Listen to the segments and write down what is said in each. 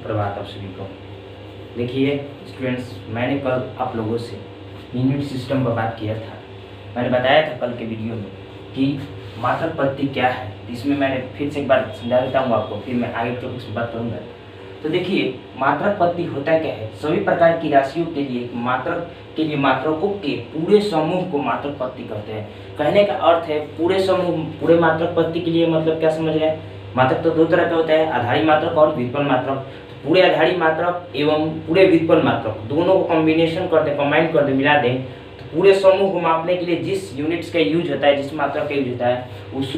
सुप्रभात आप सभी को। देखिए स्टूडेंट्स, मैंने कल आप लोगों से यूनिट सिस्टम पर बात किया था। मैंने बताया था कल के वीडियो में कि मात्रक पद्धति क्या है। इसमें मैंने फिर से एक बार समझा देता हूँ आपको, फिर मैं आगे टॉपिक्स में बात करूँगा। तो देखिए मात्रक पद्धति होता क्या है। सभी प्रकार की राशियों के लिए मात्रक के लिए मात्रकों के पूरे समूह को मात्रक पद्धति कहते हैं। कहने का अर्थ है पूरे समूह, पूरे मात्रक पद्धति के लिए मतलब क्या समझ रहे हैं। मात्रक तो दो तरह का होता है, आधारी मात्रक और व्युत्पन्न मात्रक। तो पूरे आधारी मात्रक एवं पूरे व्युत्पन्न मात्रक दोनों को कॉम्बिनेशन कर दे, कंबाइन कर दे, मिला दें तो पूरे समूह को मापने के लिए जिस यूनिट्स का यूज होता है, जिस मात्रक का यूज होता है, उस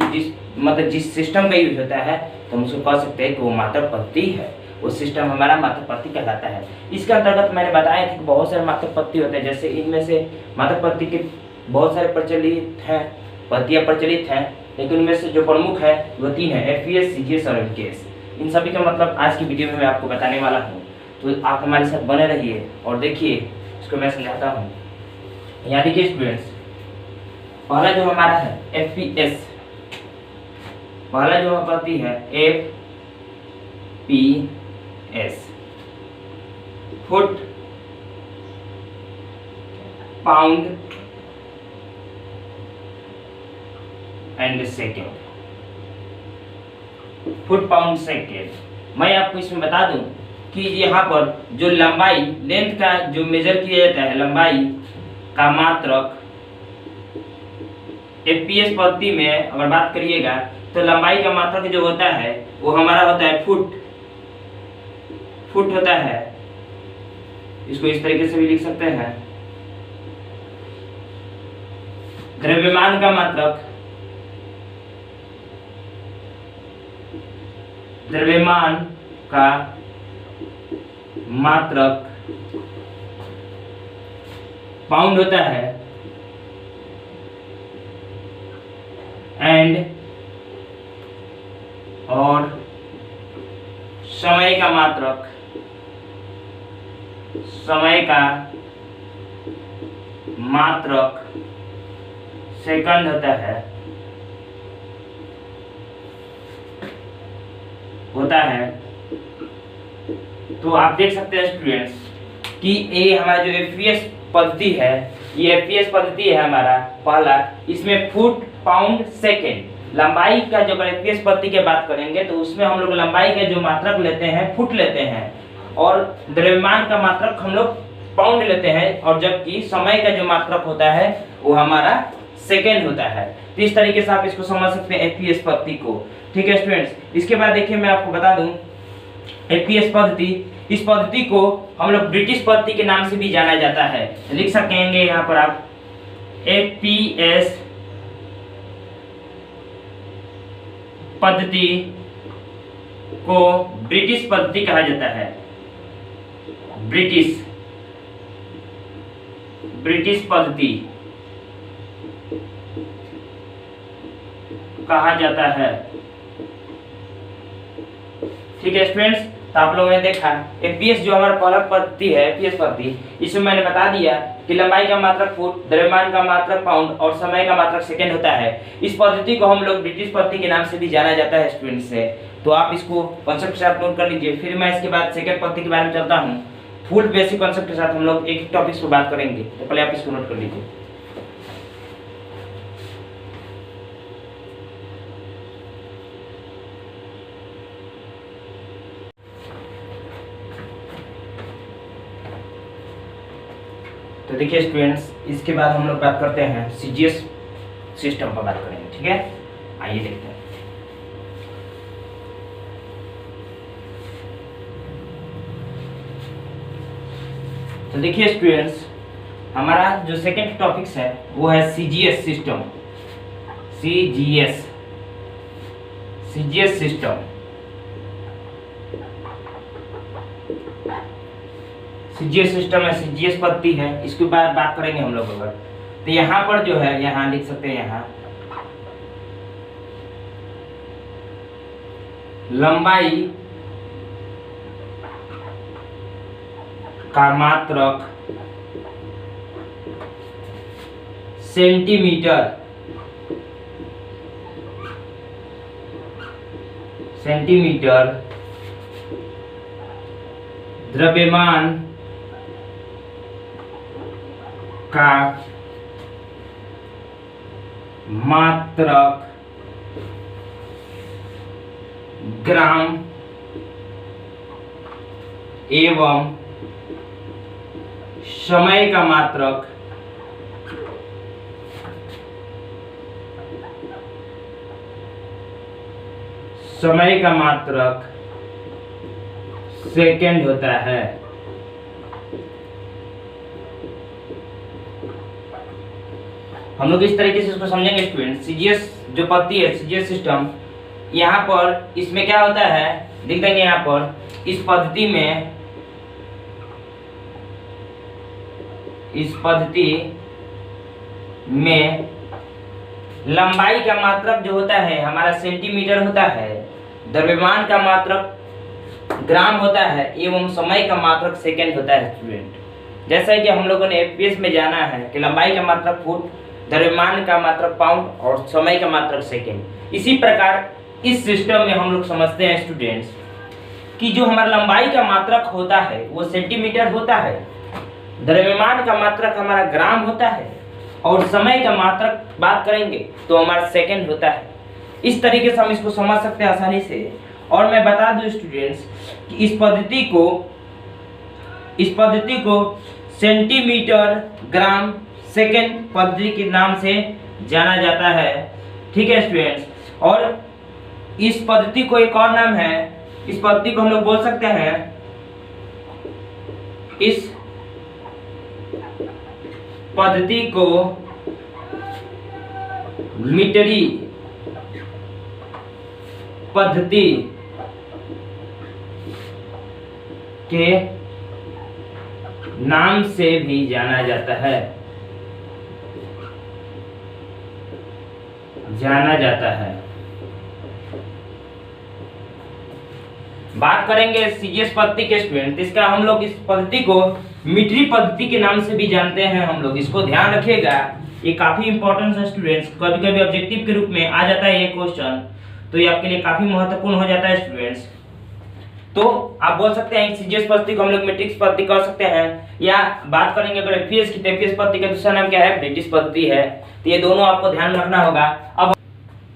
जिस सिस्टम का यूज होता है, तो हम उसको कह सकते हैं कि वो मात्रक पद्धति है। वो सिस्टम हमारा मात्रक पद्धति कहलाता है। इसके अंतर्गत मैंने बताया था कि बहुत सारे मात्रक पद्धति होते हैं। जैसे इनमें से मात्रक पद्धति के बहुत सारे प्रचलित हैं, पद्धतियाँ प्रचलित हैं, लेकिन उनमें से जो प्रमुख है वो तीन है, एफईएस, सीजीएस और एमकेएस। इन सभी का मतलब आज की वीडियो में मैं आपको बताने वाला हूँ, तो आप हमारे साथ बने रहिए और देखिए इसको मैं समझाता हूँ। यहाँ देखिए स्टूडेंट्स, पहला जो हमारा है एफईएस, पहला जो पद्धति है FPS, foot pound and second, foot pound second. मैं आपको इसमें बता दूं कि यहाँ पर जो लंबाई, लेंथ का जो मेजर किया जाता है, लंबाई का मात्रक एफपीएस पद्धति में अगर बात करिएगा तो लंबाई का मात्रक जो होता है वो हमारा होता है फुट होता है। इसको इस तरीके से भी लिख सकते हैं। द्रव्यमान का मात्रक, द्रव्यमान का मात्रक पाउंड होता है एंड और समय का मात्रक, समय का मात्रक सेकंड होता है तो आप देख सकते हैं स्टूडेंट्स कि ये हमारा जो एफपीएस पद्धति है, ये एफपीएस पद्धति है हमारा पहला। इसमें फुट पाउंड सेकेंड, लंबाई का जो एफपीएस पद्धति की बात करेंगे तो उसमें हम लोग लंबाई का जो मात्रक लेते हैं फुट लेते हैं और द्रव्यमान का मात्रक हम लोग पाउंड लेते हैं, और जबकि समय का जो मात्रक होता है वो हमारा सेकेंड होता है। तो इस तरीके से आप इसको समझ सकते हैं एफपीएस पद्धति को। ठीक है स्टूडेंट्स, इसके बाद देखिए मैं आपको बता दूं एफपीएस पद्धति, इस पद्धति को हम लोग ब्रिटिश पद्धति के नाम से भी जाना जाता है। लिख सकेंगे यहाँ पर आप एफपीएस पद्धति को ब्रिटिश पद्धति कहा जाता है। ब्रिटिश पद्धति कहा जाता है। ठीक है स्टूडेंट्स, तो आप लोगों ने देखा एफपीएस जो हमारा पहला पद्धति है, एफपीएस पद्धति, इसमें मैंने बता दिया कि लंबाई का मात्रक फुट, द्रव्यमान का मात्रक पाउंड और समय का मात्रक सेकेंड होता है। इस पद्धति को हम लोग ब्रिटिश पद्धति के नाम से भी जाना जाता है स्टूडेंट्स से। तो आप इसको कॉन्सेप्ट के साथ नोट कर लीजिए। फिर मैं इसके बाद सेकेंड पद्धति के बारे में चलता हूँ। फुल बेसिक कॉन्सेप्ट के साथ हम लोग एक टॉपिक पर बात करेंगे, तो पहले आप इसको नोट कर लीजिए। तो देखिए स्टूडेंट्स, इसके बाद हम लोग बात करते हैं सीजीएस सिस्टम पर बात करेंगे। ठीक है, आइए देखते हैं। तो देखिए स्टूडेंट्स, हमारा जो सेकेंड टॉपिक्स है वो है CGS system. CGS system, CGS system है, सीजीएस पद्धति है। इसके बाद बात करेंगे हम लोग अगर, तो यहाँ पर जो है, यहाँ लिख सकते हैं, यहाँ लंबाई का मात्रक सेंटीमीटर द्रव्यमान का मात्रक ग्राम एवं समय का मात्रक सेकंड होता है। हम लोग इस तरीके से इसको समझेंगे स्टूडेंट। सीजीएस जो पद्धति है, सीजीएस सिस्टम, यहाँ पर इसमें क्या होता है देख देंगे। यहाँ पर इस पद्धति में लंबाई का मात्रक जो होता है हमारा सेंटीमीटर होता है, द्रव्यमान का मात्रक ग्राम होता है एवं समय का मात्रक सेकंड होता है स्टूडेंट। जैसा कि हम लोगों ने एफपीएस में जाना है कि लंबाई का मात्रक फुट, द्रव्यमान का मात्रक पाउंड और समय का मात्रक सेकंड। इसी प्रकार इस सिस्टम में हम लोग समझते हैं स्टूडेंट्स कि जो हमारा लंबाई का मात्रक होता है वो सेंटीमीटर होता है, द्रव्यमान का मात्रक हमारा ग्राम होता है और समय का मात्रक बात करेंगे तो हमारा सेकंड होता है। इस तरीके से हम इसको समझ सकते हैं आसानी से। और मैं बता दूं स्टूडेंट्स कि इस पद्धति को सेंटीमीटर ग्राम सेकंड पद्धति के नाम से जाना जाता है। ठीक है स्टूडेंट्स। और इस पद्धति को एक और नाम है, इस पद्धति को हम लोग बोल सकते हैं, इस पद्धति को मीटरी पद्धति के नाम से भी जाना जाता है, बात करेंगे सीजीएस पद्धति के स्टूडेंट। इसका हम लोग इस पद्धति को मीटरी पद्धति के नाम से भी जानते हैं हम लोग। इसको ध्यान रखिएगा, ये काफी इंपॉर्टेंट है स्टूडेंट्स। कभी कभी ऑब्जेक्टिव के रूप में आ जाता है ये क्वेश्चन, तो ये आपके लिए काफी महत्वपूर्ण हो जाता है स्टूडेंट्स। तो आप बोल सकते हैं सीजीएस पद्धति को हम लोग मैट्रिक्स पद्धति कह सकते हैं, या बात करेंगे अगर एफपीएस की, एफपीएस पद्धति का दूसरा नाम क्या है, ब्रिटिश पद्धति है। तो ये दोनों आपको ध्यान रखना होगा। अब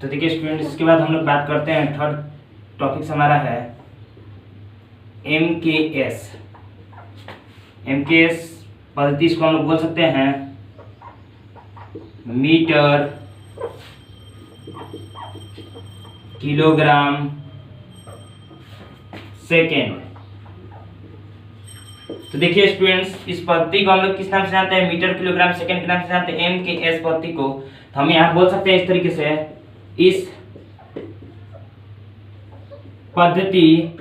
तो देखिए स्टूडेंट, इसके बाद हम लोग बात करते हैं, थर्ड टॉपिक हमारा है एमकेएस। एमकेएस पद्धति इसको हम लोग बोल सकते हैं मीटर किलोग्राम सेकेंड। तो देखिए स्टूडेंट्स, इस पद्धति को हम लोग किस नाम से जानते हैं, मीटर किलोग्राम सेकेंड के नाम से जानते हैं एमकेएस पद्धति को। तो हम यहाँ बोल सकते हैं इस तरीके से, इस पद्धति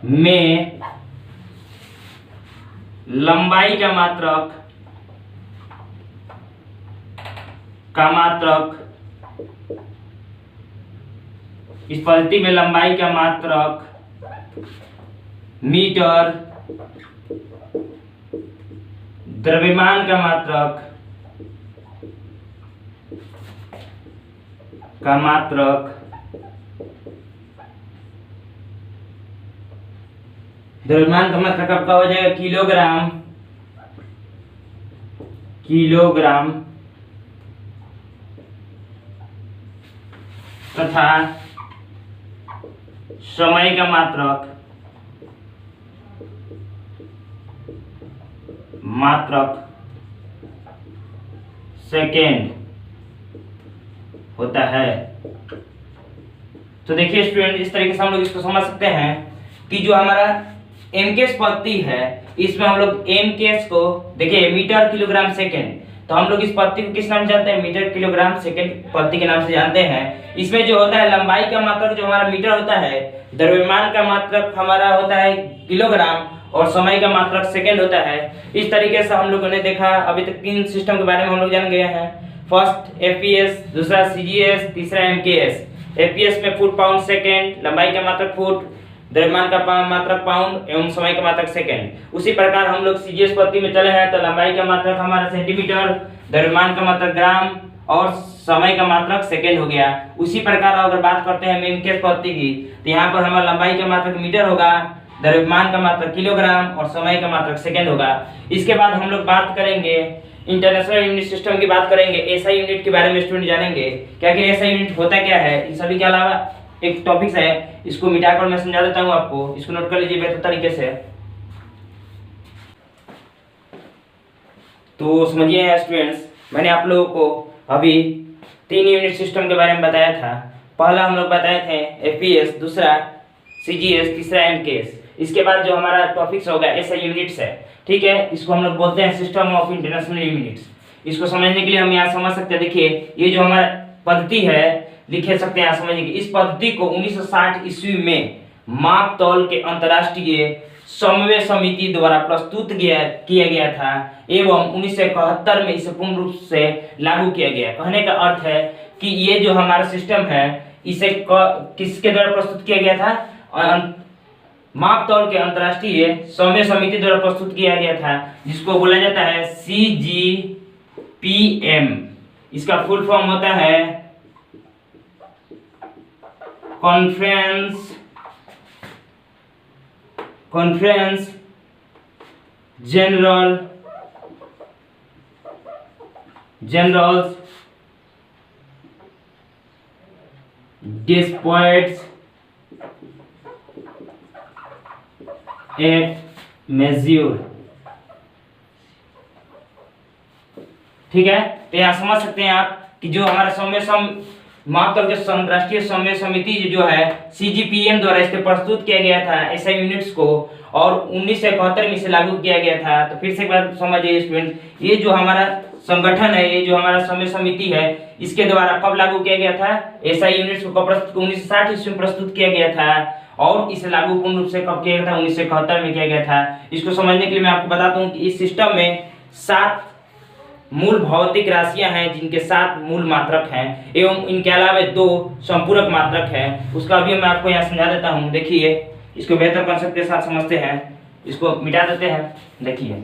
में लंबाई का मात्रक इस पद्धति में लंबाई का मात्रक मीटर, द्रव्यमान का मात्रक द्रव्यमान का मात्रक आपका हो जाएगा किलोग्राम तथा समय का मात्रक सेकेंड होता है। तो देखिए स्टूडेंट, इस तरीके से हम लोग इसको समझ सकते हैं कि जो हमारा एमकेएस पद्धति है, इसमें हम लोग एमकेएस को देखिए मीटर किलोग्राम सेकेंड, तो हम लोग इस पद्धति को किस नाम से जानते हैं, मीटर किलोग्राम सेकेंड पद्धति के नाम से जानते हैं। इसमें जो होता है लंबाई का मात्रक जो हमारा मीटर होता है, द्रव्यमान का मात्रक हमारा होता है किलोग्राम और समय का मात्रक सेकेंड होता है। इस तरीके से हम लोगों ने देखा, अभी तक 3 सिस्टम के बारे में हम लोग जान गए हैं। फर्स्ट एफपीएस, दूसरा सीजीएस, तीसरा एमकेएस। एफपीएस में फुट पाउंड सेकेंड, लंबाई का मात्रक फुट, द्रव्यमान का मात्रक पाउंड एवं समय का मात्रक सेकेंड। उसी प्रकार हम लोग सीजीएस पद्धति में चले हैं, तो लंबाई का मात्रक हमारा सेंटीमीटर, द्रव्यमान का मात्रक ग्राम और समय का मात्रक सेकेंड हो गया। उसी प्रकार अगर बात करते हैं एमकेएस पद्धति की, तो यहाँ पर हमारा लंबाई का मात्रक मीटर होगा, द्रव्यमान का मात्रक किलोग्राम और समय का मात्रक सेकंड होगा। इसके बाद हम लोग बात करेंगे इंटरनेशनल यूनिट सिस्टम की बात करेंगे, एसआई यूनिट के बारे में स्टूडेंट जानेंगे क्या कि एसआई यूनिट होता क्या है। इन सभी के अलावा एक टॉपिक्स है, इसको मिटाकर मैं समझा देता हूँ आपको, इसको नोट कर लीजिए बेहतर तरीके से। तो समझिए स्टूडेंट्स, मैंने आप लोगों को अभी 3 यूनिट सिस्टम के बारे में बताया था। पहला हम लोग बताए थे एपीएस, दूसरा सीजीएस, तीसरा एमकेएस। इसके बाद जो हमारा टॉपिक्स होगा एसआई यूनिट्स है, ठीक है। इसको हम लोग बोलते हैं सिस्टम ऑफ इंटरनेशनल यूनिट्स। इसको समझने के लिए हम यहाँ समझ सकते हैं, देखिए ये जो हमारा पद्धति है लिख सकते हैं, समझिए कि इस पद्धति को 1960 ईस्वी में माप तौल के अंतर्राष्ट्रीय समन्वय समिति द्वारा प्रस्तुत किया गया था एवं 1971 में इसे पूर्ण रूप से लागू किया गया। कहने का अर्थ है कि ये जो हमारा सिस्टम है इसे किसके द्वारा प्रस्तुत किया गया था? माप तौल के अंतर्राष्ट्रीय समन्वय समिति द्वारा प्रस्तुत किया गया था, जिसको बोला जाता है CGPM। इसका फुल फॉर्म होता है कॉन्फ्रेंस जनरल्स डिस्पोर्ट्स एट मेज्यूर, ठीक है। तो यहाँ समझ सकते हैं आप कि जो हमारा माप तौल के अंतर्राष्ट्रीय समन्वय समिति जो है CGPM द्वारा इसे प्रस्तुत किया गया था एसआई यूनिट्स को, और 1971 में इसे लागू किया गया था। तो फिर से एक बार समझिए स्टूडेंट, ये जो हमारा संगठन है, ये जो हमारा समन्वय समिति है, इसके द्वारा कब लागू किया गया था? एसआई यूनिट्स को 1960 ईस्वी में प्रस्तुत किया गया था, और इसे लागू पूर्ण रूप से कब किया गया था? 1971 में किया गया था। इसको समझने के लिए मैं आपको बताता हूँ कि इस सिस्टम में 7 मूल भौतिक राशियां हैं जिनके 7 मूल मात्रक हैं एवं इनके अलावा 2 संपूरक मात्रक हैं। उसका भी मैं आपको यहाँ समझा देता हूँ। देखिए, इसको बेहतर कंसेप्ट के साथ समझते हैं, इसको मिटा देते हैं। देखिए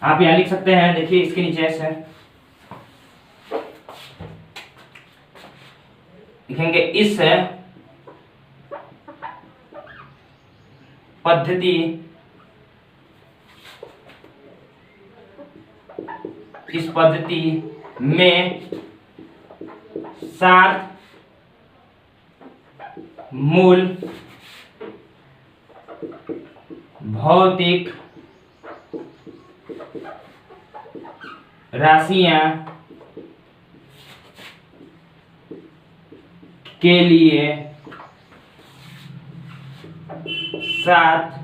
आप यहाँ लिख सकते हैं, देखिए इसके नीचे से लिखेंगे इस पद्धति में 7 मूल भौतिक राशियां के लिए 7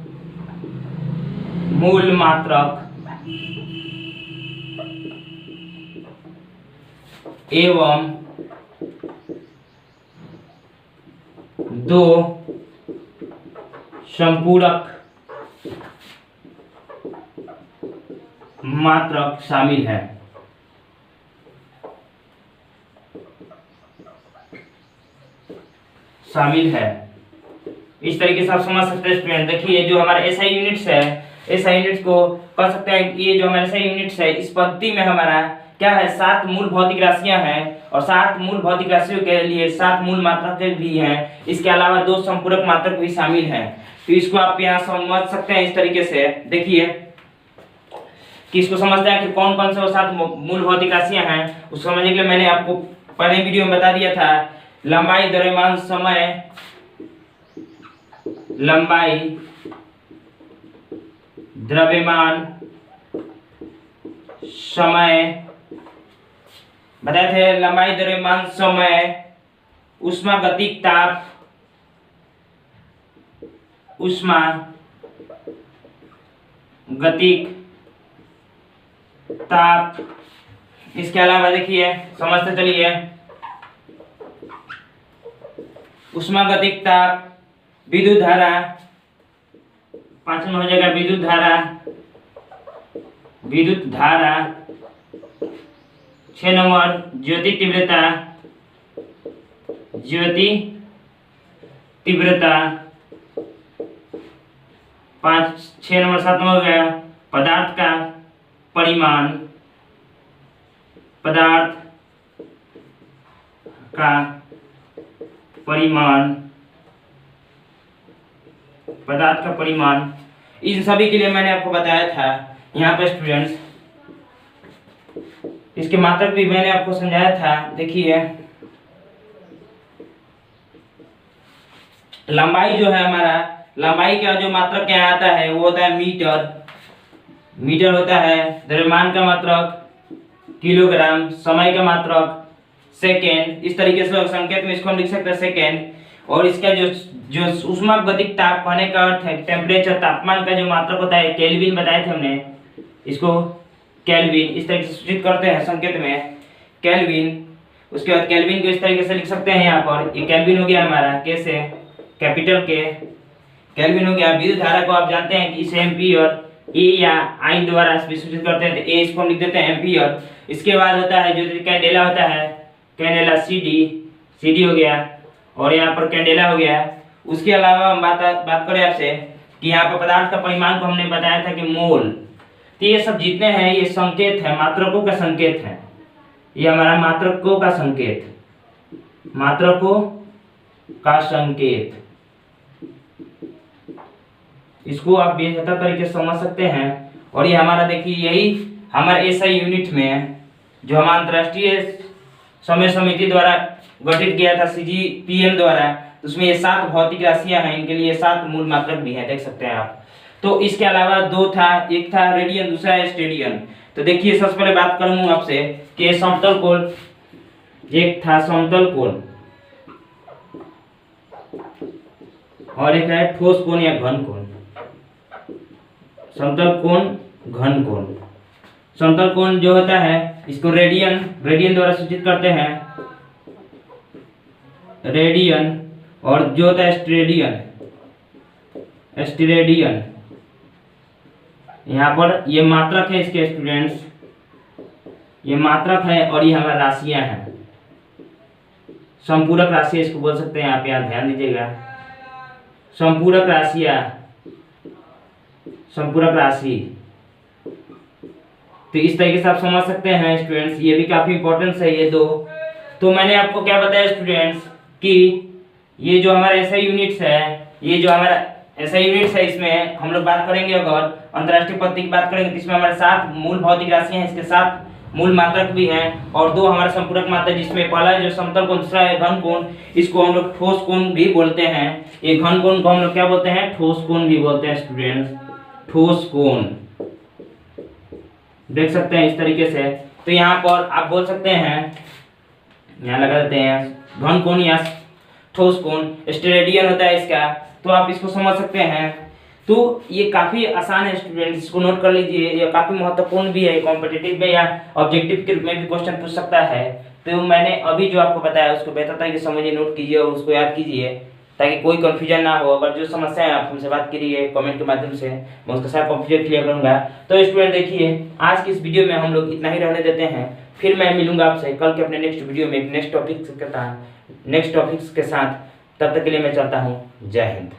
मूल मात्रक एवं 2 संपूरक मात्रक शामिल है। इस तरीके से आप समझ सकते हैं स्टूडेंट। देखिए जो हमारा एसआई यूनिट्स है, एसआई यूनिट्स को कह सकते हैं कि ये जो हमारा एसआई यूनिट्स है, इस पद्धति में हमारा क्या है? 7 मूल भौतिक राशियां हैं, और 7 मूल भौतिक राशियों के लिए 7 मूल मात्रक भी हैं। इसके अलावा 2 संपूरक मात्रक भी शामिल हैं। तो इसको आप यहाँ समझ सकते हैं इस तरीके से। देखिए कि इसको समझते हैं कि कौन कौन से वो 7 मूल भौतिक राशियां हैं। उसको समझने के लिए मैंने आपको पहले वीडियो में बता दिया था, लंबाई, द्रव्यमान, समय, लंबाई, द्रव्यमान, समय बताए थे। लंबाई, द्रव्यमान, समय, ऊष्मागतिक ताप, ऊष्मागतिक ताप। इसके अलावा देखिए समझते चलिए, ऊष्मागतिक ताप, विद्युत धारा, 5 में हो जाएगा विद्युत धारा, 6 नंबर ज्योति तीव्रता, 6 नंबर 7 नंबर हो गया पदार्थ का परिमाण, पदार्थ का परिमाण, इन सभी के लिए मैंने आपको बताया था यहाँ पे स्टूडेंट्स। इसके मात्रक भी मैंने आपको समझाया था। देखिए लंबाई जो है हमारा, लंबाई का जो मात्रक क्या आता है वो होता है मीटर, मीटर होता है। द्रव्यमान का मात्रक किलोग्राम, समय का मात्रक सेकेंड, इस तरीके से संकेत में इसको हम लिख सकते हैं सेकेंड। और इसका जो जो ऊष्मागतिक ताप कहने का अर्थ है टेम्परेचर, तापमान का जो मात्रक होता है केल्विन बताए थे हमने, इसको केल्विन इस तरीके से सूचित करते हैं संकेत में केल्विन। उसके बाद केल्विन को इस तरीके से लिख सकते हैं यहाँ पर, ये केल्विन हो गया हमारा, कैसे कैपिटल के केल्विन हो गया। विद्युत धारा को आप जानते हैं कि इसे एम्पीयर ए या आई द्वारा सूचित करते हैं, तो ए इसको हम लिख देते हैं एम्पीयर। इसके बाद होता है जो कैंडेला होता है, कैंडेला सी डी हो गया, और यहाँ पर कैंडेला हो गया। उसके अलावा हम बात करें आपसे कि यहाँ पर पदार्थ का परिमाण को हमने बताया था कि मोल। तो ये सब जितने हैं ये संकेत है, मात्रकों का संकेत है। ये हमारा मात्रकों का संकेत, मात्रकों का संकेत, इसको आप बेहतर तरीके से समझ सकते हैं। और ये हमारा देखिए यही हमारे एसआई यूनिट में जो हम अंतर्राष्ट्रीय समय समिति द्वारा गठित किया था CGPM द्वारा, उसमें ये 7 भौतिक राशियां हैं, इनके लिए 7 मूल मात्रक भी हैं, देख सकते हैं आप। तो इसके अलावा 2 था, एक था रेडियन, दूसरा है स्टेडियन। तो देखिए सबसे पहले बात करूंगा आपसे कि समतल कोण, एक था समतल कोण और एक है ठोस कोण या घन कोण। समतल कोण, घन कोण। समतल कोण जो होता है इसको रेडियन द्वारा सूचित करते हैं, रेडियन। और जो होता है स्टेरेडियन, यहाँ पर ये मात्रक है इसके स्टूडेंट्स, ये मात्रक है और ये हमारी राशियां हैं, संपूरक राशि इसको बोल सकते हैं। आप यहाँ ध्यान दीजिएगा, संपूरक राशियां, संपूरक राशि। तो इस तरीके से आप समझ सकते हैं स्टूडेंट्स, ये भी काफी इंपॉर्टेंट है ये 2। तो मैंने आपको क्या बताया स्टूडेंट्स कि ये जो हमारा एसआई यूनिट्स है, ये जो हमारा एसआई यूनिट्स है, इसमें हम लोग बात करेंगे, अगर अंतर्राष्ट्रीय पद्धति की बात करेंगे तो इसमें हमारे 7 मूल भौतिक राशियां हैं, इसके 7 मूल मात्रक भी हैं और 2 हमारे संपूरक मात्रक, जिसमें पहला जो समतल कोण, दूसरा है घन कोण। इसको हम लोग ठोस कोण भी बोलते हैं। ये घन कोण को हम लोग क्या बोलते हैं, ठोस कोण भी बोलते हैं स्टूडेंट्स, ठोस कोण, देख सकते हैं इस तरीके से। तो यहाँ पर आप बोल सकते हैं, यहाँ लगा देते हैं घन कोण या ठोस कोण, स्टेरेडियन होता है इसका, तो आप इसको समझ सकते हैं। तो ये काफी आसान है स्टूडेंट्स, इसको नोट कर लीजिए, ये काफी महत्वपूर्ण भी है, कॉम्पिटिटिव में या ऑब्जेक्टिव के रूप में भी क्वेश्चन पूछ सकता है। तो मैंने अभी जो आपको बताया उसको बेहतर तरीके से समझिए, नोट कीजिए और उसको याद कीजिए ताकि कोई कंफ्यूजन ना हो। अगर जो समस्या है आप हमसे बात करिए कमेंट के माध्यम से, मैं उसका सारा कंफ्यूजन क्लियर करूंगा। तो स्टूडेंट देखिए आज की इस वीडियो में हम लोग इतना ही रहने देते हैं, फिर मैं मिलूंगा आपसे कल के अपने नेक्स्ट वीडियो में एक नेक्स्ट टॉपिक के साथ। तब तक के लिए मैं चलता हूँ, जय हिंद।